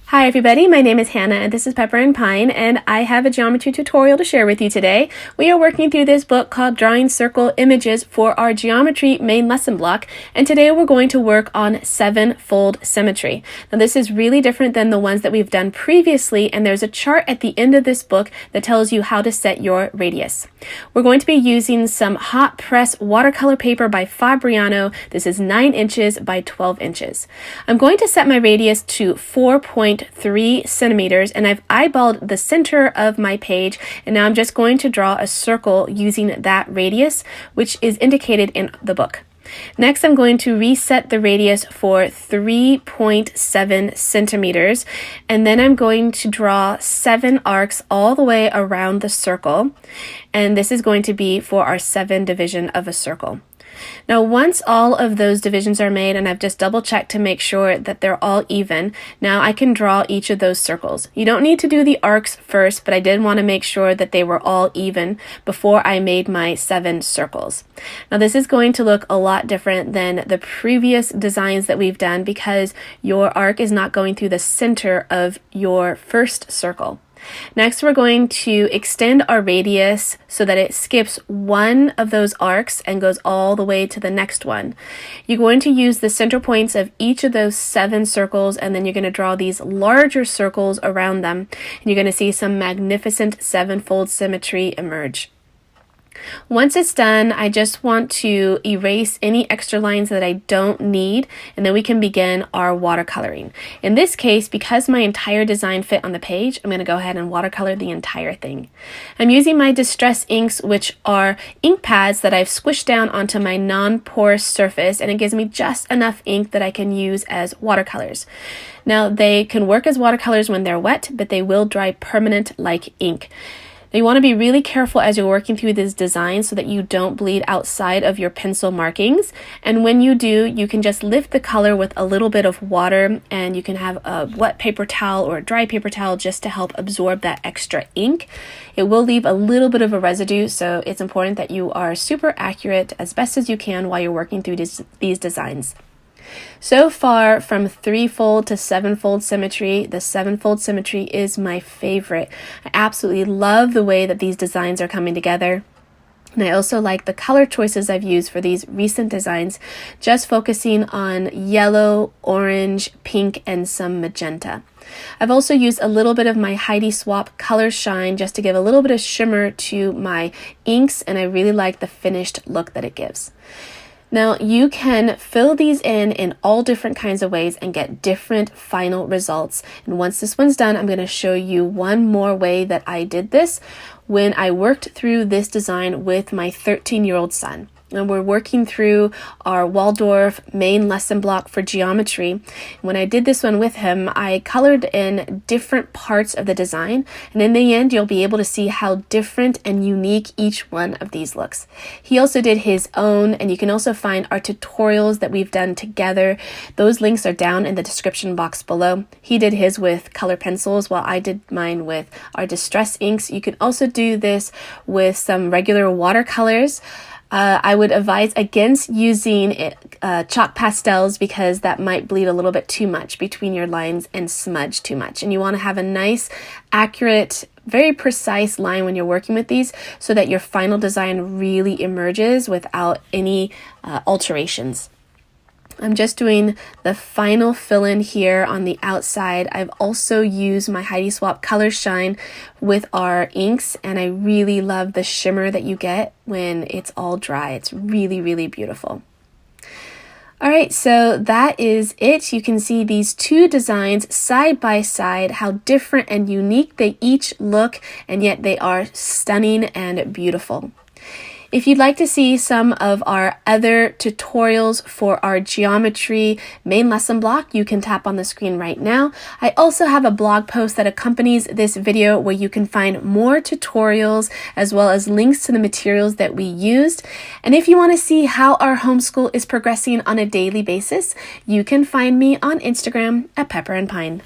Hi everybody, my name is Hannah and this is Pepper and Pine, and I have a geometry tutorial to share with you today. We are working through this book called Drawing Circle Images for our geometry main lesson block, and today we're going to work on 7-fold symmetry. Now this is really different than the ones that we've done previously, and there's a chart at the end of this book that tells you how to set your radius. We're going to be using some hot press watercolor paper by Fabriano. This is 9 inches by 12 inches. I'm going to set my radius to 4.3 centimeters, and I've eyeballed the center of my page, and now I'm just going to draw a circle using that radius, which is indicated in the book. Next, I'm going to reset the radius for 3.7 centimeters, and then I'm going to draw 7 arcs all the way around the circle, and this is going to be for our 7 division of a circle. Now, once all of those divisions are made, and I've just double checked to make sure that they're all even, now I can draw each of those circles. You don't need to do the arcs first, but I did want to make sure that they were all even before I made my 7 circles. Now, this is going to look a lot different than the previous designs that we've done because your arc is not going through the center of your first circle. Next, we're going to extend our radius so that it skips one of those arcs and goes all the way to the next one. You're going to use the center points of each of those 7 circles, and then you're going to draw these larger circles around them, and you're going to see some magnificent 7-fold symmetry emerge. Once it's done, I just want to erase any extra lines that I don't need, and then we can begin our watercoloring. In this case, because my entire design fit on the page, I'm going to go ahead and watercolor the entire thing. I'm using my Distress inks, which are ink pads that I've squished down onto my non-porous surface, and it gives me just enough ink that I can use as watercolors. Now, they can work as watercolors when they're wet, but they will dry permanent like ink. Now, you want to be really careful as you're working through this design so that you don't bleed outside of your pencil markings. And when you do, you can just lift the color with a little bit of water, and you can have a wet paper towel or a dry paper towel just to help absorb that extra ink. It will leave a little bit of a residue, so it's important that you are super accurate as best as you can while you're working through these designs. So far, from 3-fold to 7-fold symmetry, the 7-fold symmetry is my favorite. I absolutely love the way that these designs are coming together. And I also like the color choices I've used for these recent designs, just focusing on yellow, orange, pink, and some magenta. I've also used a little bit of my Heidi Swapp Color Shine just to give a little bit of shimmer to my inks, and I really like the finished look that it gives. Now, you can fill these in all different kinds of ways and get different final results. And once this one's done, I'm going to show you one more way that I did this when I worked through this design with my 13-year-old son. And we're working through our Waldorf main lesson block for geometry. When I did this one with him, I colored in different parts of the design, and in the end, you'll be able to see how different and unique each one of these looks. He also did his own, and you can also find our tutorials that we've done together. Those links are down in the description box below. He did his with color pencils, while I did mine with our Distress inks. You can also do this with some regular watercolors. I would advise against using chalk pastels because that might bleed a little bit too much between your lines and smudge too much. And you want to have a nice, accurate, very precise line when you're working with these so that your final design really emerges without any alterations. I'm just doing the final fill-in here on the outside. I've also used my Heidi Swapp Color Shine with our inks, and I really love the shimmer that you get when it's all dry. It's really, really beautiful. All right, so that is it. You can see these 2 designs side by side, how different and unique they each look, and yet they are stunning and beautiful. If you'd like to see some of our other tutorials for our geometry main lesson block, you can tap on the screen right now. I also have a blog post that accompanies this video where you can find more tutorials as well as links to the materials that we used. And if you want to see how our homeschool is progressing on a daily basis, you can find me on Instagram at Pepper and Pine.